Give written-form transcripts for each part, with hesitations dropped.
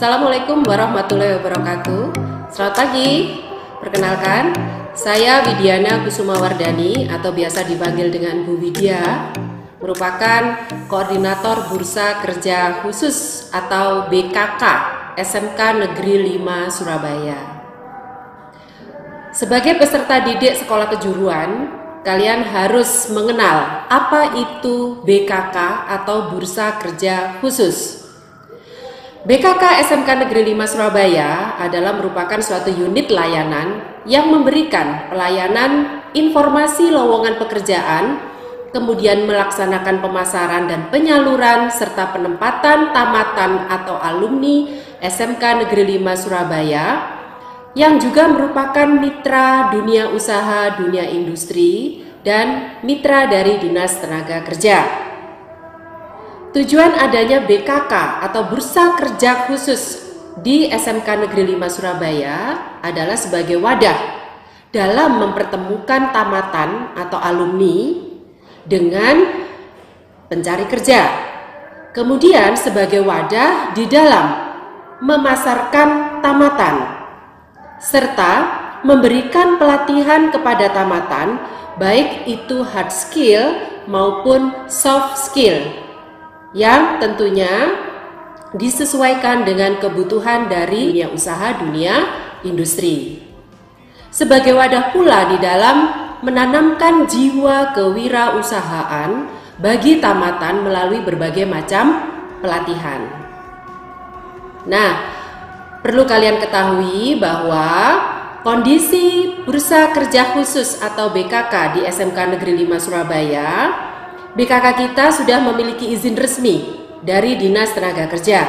Assalamualaikum warahmatullahi wabarakatuh. Selamat pagi. Perkenalkan, saya Widiana Kusuma Wardani atau biasa dipanggil dengan Bu Widya, merupakan Koordinator Bursa Kerja Khusus atau BKK SMK Negeri 5 Surabaya. Sebagai peserta didik sekolah kejuruan, kalian harus mengenal apa itu BKK atau Bursa Kerja Khusus. BKK SMK Negeri 5 Surabaya adalah merupakan suatu unit layanan yang memberikan pelayanan informasi lowongan pekerjaan, kemudian melaksanakan pemasaran dan penyaluran serta penempatan tamatan atau alumni SMK Negeri 5 Surabaya yang juga merupakan mitra dunia usaha, dunia industri, dan mitra dari Dinas Tenaga Kerja. Tujuan adanya BKK atau Bursa Kerja Khusus di SMK Negeri 5 Surabaya adalah sebagai wadah dalam mempertemukan tamatan atau alumni dengan pencari kerja. Kemudian sebagai wadah di dalam memasarkan tamatan serta memberikan pelatihan kepada tamatan baik itu hard skill maupun soft skill yang tentunya disesuaikan dengan kebutuhan dari dunia usaha, dunia industri. Sebagai wadah pula di dalam menanamkan jiwa kewirausahaan bagi tamatan melalui berbagai macam pelatihan. Nah, perlu kalian ketahui bahwa kondisi Bursa Kerja Khusus atau BKK di SMK Negeri 5 Surabaya, BKK kita sudah memiliki izin resmi dari Dinas Tenaga Kerja.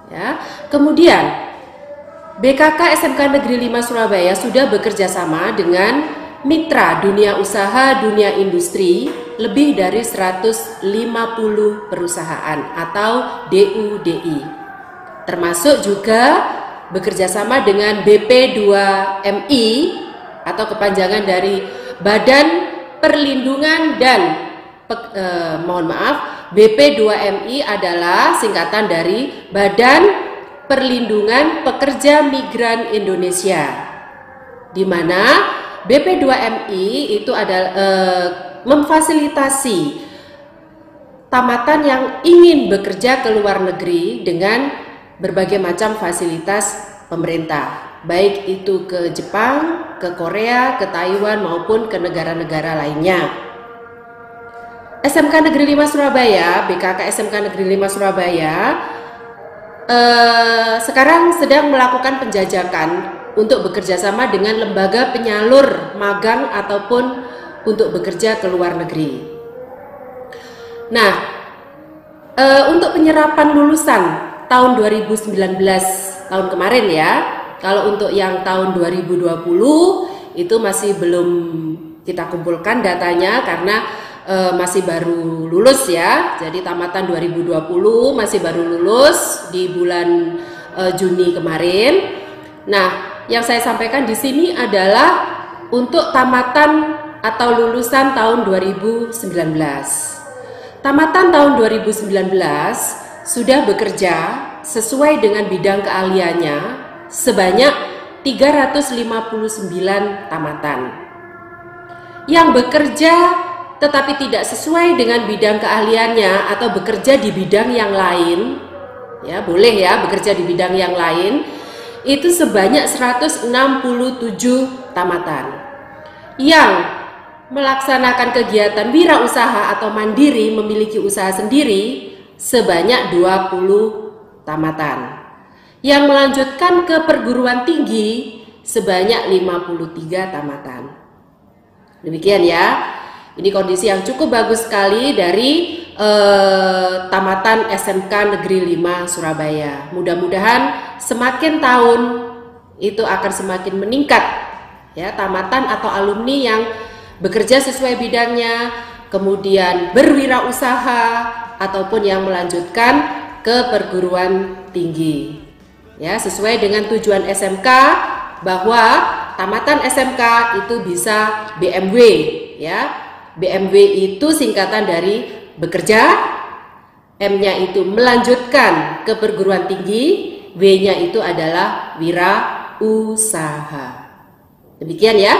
Ya, kemudian BKK SMK Negeri 5 Surabaya sudah bekerja sama dengan mitra dunia usaha, dunia industri lebih dari 150 perusahaan atau DUDI. Termasuk juga bekerja sama dengan BP2MI atau kepanjangan dari Badan Perlindungan dan BP2MI adalah singkatan dari Badan Perlindungan Pekerja Migran Indonesia, di mana BP2MI itu adalah memfasilitasi tamatan yang ingin bekerja ke luar negeri dengan berbagai macam fasilitas pemerintah, baik itu ke Jepang, ke Korea, ke Taiwan maupun ke negara-negara lainnya. SMK Negeri 5 Surabaya, BKK SMK Negeri 5 Surabaya sekarang sedang melakukan penjajakan untuk bekerja sama dengan lembaga penyalur magang ataupun untuk bekerja ke luar negeri. Nah, untuk penyerapan lulusan tahun 2019 tahun kemarin ya, kalau untuk yang tahun 2020 itu masih belum kita kumpulkan datanya karena masih baru lulus ya. Jadi tamatan 2020 masih baru lulus di bulan Juni kemarin. Nah, yang saya sampaikan di sini adalah untuk tamatan atau lulusan tahun 2019. Tamatan tahun 2019 sudah bekerja sesuai dengan bidang keahliannya sebanyak 359 tamatan. Yang bekerja tetapi tidak sesuai dengan bidang keahliannya atau bekerja di bidang yang lain, ya boleh ya bekerja di bidang yang lain, itu sebanyak 167 tamatan. Yang melaksanakan kegiatan wirausaha atau mandiri memiliki usaha sendiri sebanyak 20 tamatan. Yang melanjutkan ke perguruan tinggi sebanyak 53 tamatan. Demikian ya. Ini kondisi yang cukup bagus sekali dari tamatan SMK Negeri 5 Surabaya. Mudah-mudahan semakin tahun itu akan semakin meningkat ya tamatan atau alumni yang bekerja sesuai bidangnya, kemudian berwirausaha ataupun yang melanjutkan ke perguruan tinggi. Ya, sesuai dengan tujuan SMK bahwa tamatan SMK itu bisa BMW ya. BMW itu singkatan dari bekerja, M-nya itu melanjutkan ke perguruan tinggi, W-nya itu adalah wirausaha. Demikian ya.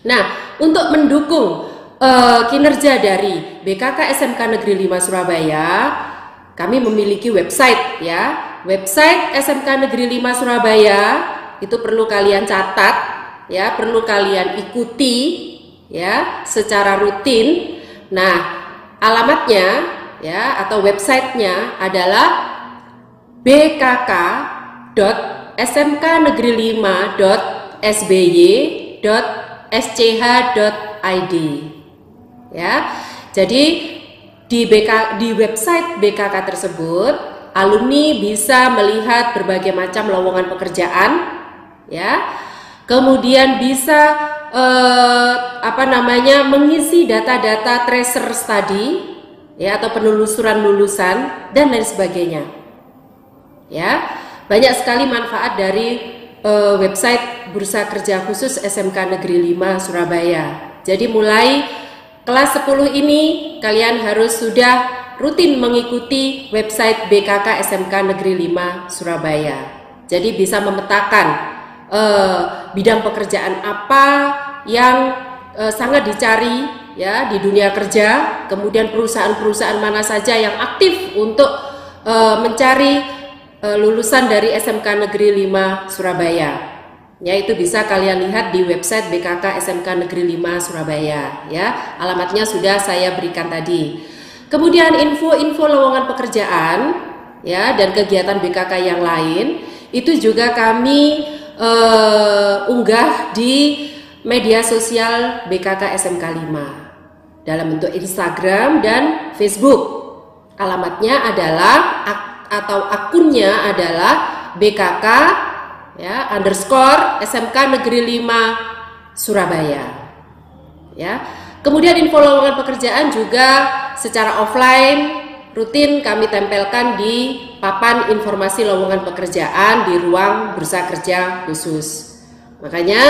Nah, untuk mendukung kinerja dari BKK SMK Negeri 5 Surabaya, kami memiliki website ya. Website SMK Negeri 5 Surabaya itu perlu kalian catat ya, perlu kalian ikuti ya secara rutin. Nah, alamatnya ya atau websitenya adalah bkk.smknegeri5.sby.sch.id ya. Jadi di website BKK tersebut alumni bisa melihat berbagai macam lowongan pekerjaan ya. Kemudian bisa mengisi data-data tracer study ya atau penelusuran lulusan dan lain sebagainya. Ya, banyak sekali manfaat dari website Bursa Kerja Khusus SMK Negeri 5 Surabaya. Jadi mulai kelas 10 ini kalian harus sudah rutin mengikuti website BKK SMK Negeri 5 Surabaya. Jadi bisa memetakan bidang pekerjaan apa yang sangat dicari ya di dunia kerja, kemudian perusahaan-perusahaan mana saja yang aktif untuk mencari lulusan dari SMK Negeri 5 Surabaya. Ya, itu bisa kalian lihat di website BKK SMK Negeri 5 Surabaya ya. Alamatnya sudah saya berikan tadi. Kemudian info-info lowongan pekerjaan ya dan kegiatan BKK yang lain itu juga kami unggah di media sosial BKK SMK 5 dalam bentuk Instagram dan Facebook. Alamatnya adalah atau akunnya adalah BKK ya _ SMK Negeri 5 Surabaya. Ya. Kemudian info lowongan pekerjaan juga secara offline rutin kami tempelkan di papan informasi lowongan pekerjaan di ruang Bursa Kerja Khusus. Makanya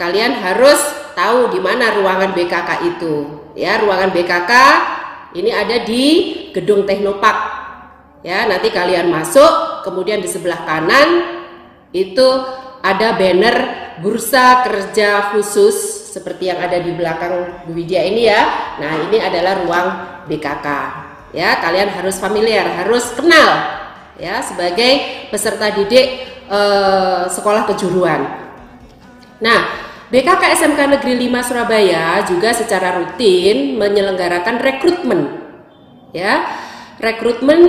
kalian harus tahu di mana ruangan BKK itu. Ya, ruangan BKK ini ada di Gedung Teknopark. Ya, nanti kalian masuk, kemudian di sebelah kanan itu ada banner Bursa Kerja Khusus seperti yang ada di belakang Bu Widya ini ya. Nah, ini adalah ruang BKK. Ya, kalian harus familiar, harus kenal ya sebagai peserta didik sekolah kejuruan. Nah, BKK SMK Negeri 5 Surabaya juga secara rutin menyelenggarakan rekrutmen. Ya, rekrutmen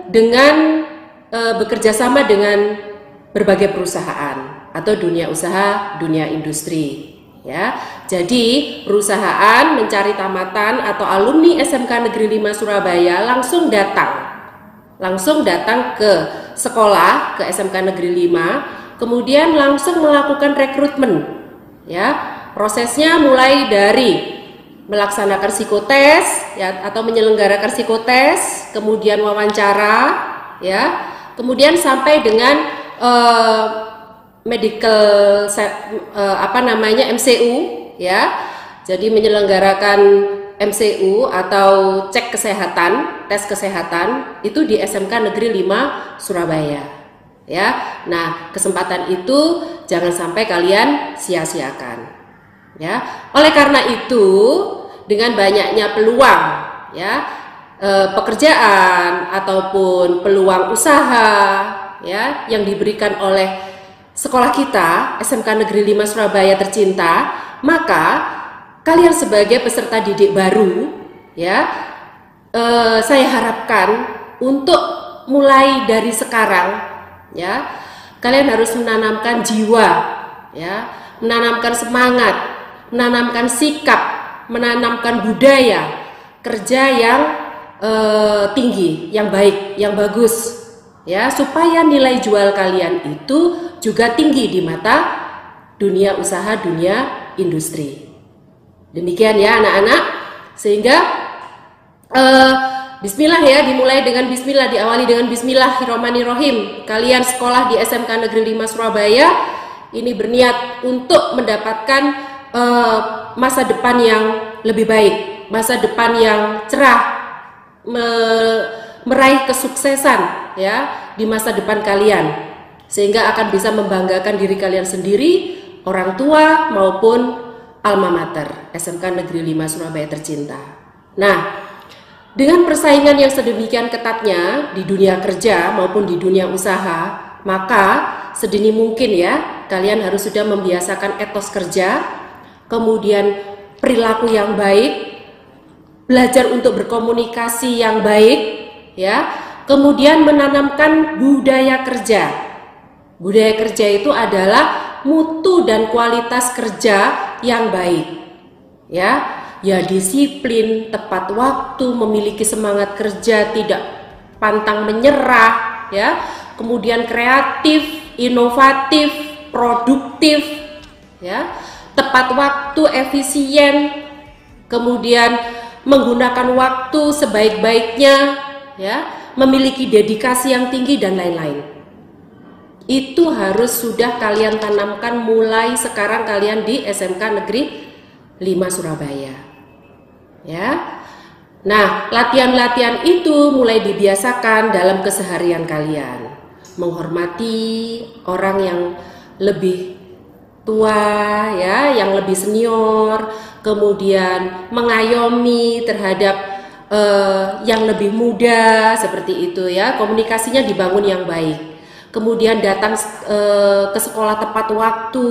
dengan bekerja sama dengan berbagai perusahaan atau dunia usaha, dunia industri. Ya, jadi perusahaan mencari tamatan atau alumni SMK Negeri 5 Surabaya langsung datang ke sekolah ke SMK Negeri 5, kemudian langsung melakukan rekrutmen. Ya, prosesnya mulai dari melaksanakan psikotes ya atau menyelenggarakan psikotes, kemudian wawancara, ya, kemudian sampai dengan medical MCU ya. Jadi menyelenggarakan MCU atau cek kesehatan, tes kesehatan itu di SMK Negeri 5 Surabaya. Ya. Nah, kesempatan itu jangan sampai kalian sia-siakan. Ya. Oleh karena itu, dengan banyaknya peluang ya, pekerjaan ataupun peluang usaha ya yang diberikan oleh sekolah kita SMK Negeri 5 Surabaya tercinta, maka kalian sebagai peserta didik baru ya, saya harapkan untuk mulai dari sekarang ya, kalian harus menanamkan jiwa ya, menanamkan semangat, menanamkan sikap, menanamkan budaya kerja yang tinggi, yang baik, yang bagus ya, supaya nilai jual kalian itu juga tinggi di mata dunia usaha, dunia industri. Demikian ya anak-anak, sehingga bismillah ya, dimulai dengan bismillah, diawali dengan bismillahirrahmanirrahim. Kalian sekolah di SMK Negeri 5 Surabaya ini berniat untuk mendapatkan masa depan yang lebih baik, masa depan yang cerah, meraih kesuksesan ya di masa depan kalian, sehingga akan bisa membanggakan diri kalian sendiri, orang tua maupun alma mater SMK Negeri 5 Surabaya tercinta. Nah, dengan persaingan yang sedemikian ketatnya di dunia kerja maupun di dunia usaha, maka sedini mungkin ya kalian harus sudah membiasakan etos kerja, kemudian perilaku yang baik, belajar untuk berkomunikasi yang baik ya, kemudian menanamkan budaya kerja. Budaya kerja itu adalah mutu dan kualitas kerja yang baik ya. Ya, disiplin, tepat waktu, memiliki semangat kerja, tidak pantang menyerah ya, kemudian kreatif, inovatif, produktif ya, tepat waktu, efisien, kemudian menggunakan waktu sebaik-baiknya ya, memiliki dedikasi yang tinggi dan lain-lain. Itu harus sudah kalian tanamkan mulai sekarang kalian di SMK Negeri 5 Surabaya. Ya. Nah, latihan-latihan itu mulai dibiasakan dalam keseharian kalian. Menghormati orang yang lebih tua ya, yang lebih senior, kemudian mengayomi terhadap yang lebih muda seperti itu ya. Komunikasinya dibangun yang baik. Kemudian datang ke sekolah tepat waktu,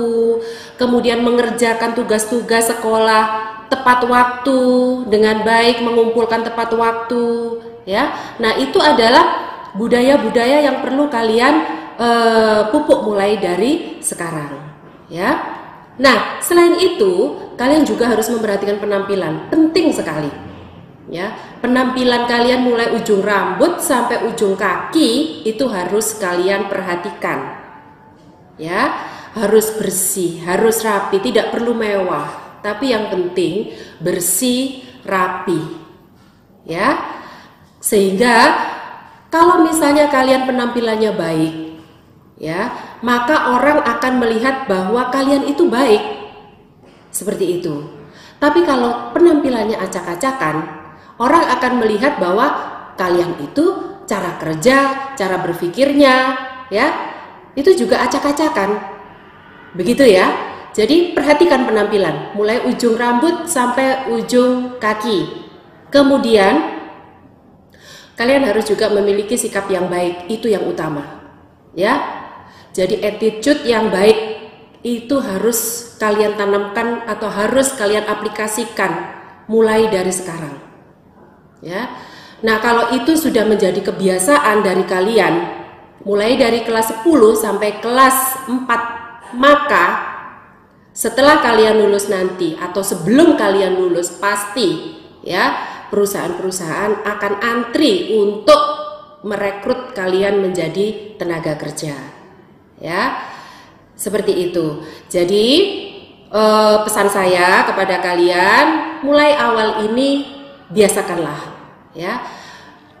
kemudian mengerjakan tugas-tugas sekolah tepat waktu dengan baik, mengumpulkan tepat waktu ya. Nah, itu adalah budaya-budaya yang perlu kalian pupuk mulai dari sekarang ya. Nah, selain itu kalian juga harus memperhatikan penampilan, penting sekali ya. Penampilan kalian mulai ujung rambut sampai ujung kaki itu harus kalian perhatikan ya. Harus bersih, harus rapi, tidak perlu mewah, tapi yang penting bersih, rapi ya. Sehingga kalau misalnya kalian penampilannya baik ya, maka orang akan melihat bahwa kalian itu baik, seperti itu. Tapi kalau penampilannya acak-acakan, orang akan melihat bahwa kalian itu cara kerja, cara berpikirnya ya, itu juga acak-acakan. Begitu ya. Jadi perhatikan penampilan mulai ujung rambut sampai ujung kaki. Kemudian kalian harus juga memiliki sikap yang baik, itu yang utama ya. Jadi attitude yang baik itu harus kalian tanamkan atau harus kalian aplikasikan mulai dari sekarang ya. Nah, kalau itu sudah menjadi kebiasaan dari kalian mulai dari kelas 10 sampai kelas 4, maka setelah kalian lulus nanti atau sebelum kalian lulus pasti ya perusahaan-perusahaan akan antri untuk merekrut kalian menjadi tenaga kerja ya, seperti itu. Jadi pesan saya kepada kalian mulai awal ini biasakanlah ya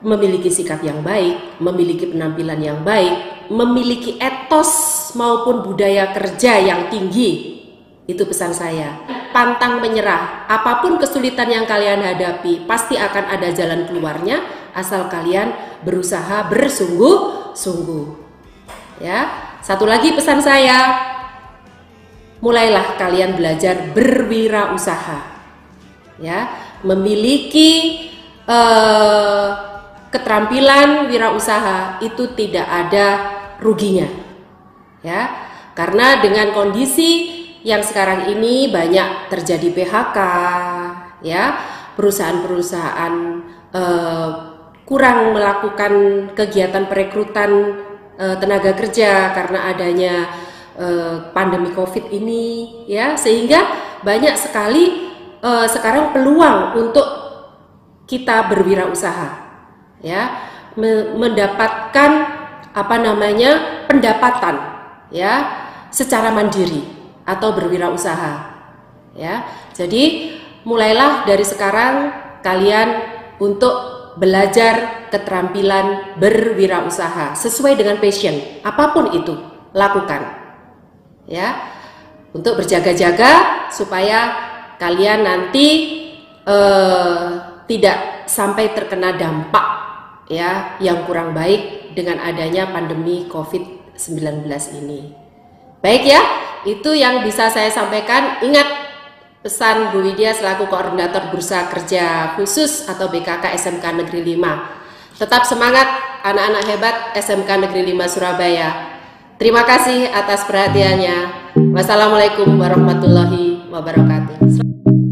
memiliki sikap yang baik, memiliki penampilan yang baik, memiliki etos maupun budaya kerja yang tinggi. Itu pesan saya. Pantang menyerah. Apapun kesulitan yang kalian hadapi, pasti akan ada jalan keluarnya asal kalian berusaha bersungguh-sungguh. Ya. Satu lagi pesan saya, mulailah kalian belajar berwirausaha. Ya, memiliki keterampilan wirausaha itu tidak ada ruginya. Ya. Karena dengan kondisi yang sekarang ini banyak terjadi PHK ya, perusahaan-perusahaan kurang melakukan kegiatan perekrutan tenaga kerja karena adanya pandemi Covid ini ya, sehingga banyak sekali sekarang peluang untuk kita berwirausaha ya, mendapatkan pendapatan ya secara mandiri atau berwirausaha ya. Jadi mulailah dari sekarang kalian untuk belajar keterampilan berwirausaha sesuai dengan passion, apapun itu lakukan ya, untuk berjaga-jaga supaya kalian nanti tidak sampai terkena dampak ya yang kurang baik dengan adanya pandemi COVID-19 ini. Baik ya, itu yang bisa saya sampaikan. Ingat pesan Bu Widya selaku Koordinator Bursa Kerja Khusus atau BKK SMK Negeri 5. Tetap semangat anak-anak hebat SMK Negeri 5 Surabaya. Terima kasih atas perhatiannya. Wassalamualaikum warahmatullahi wabarakatuh.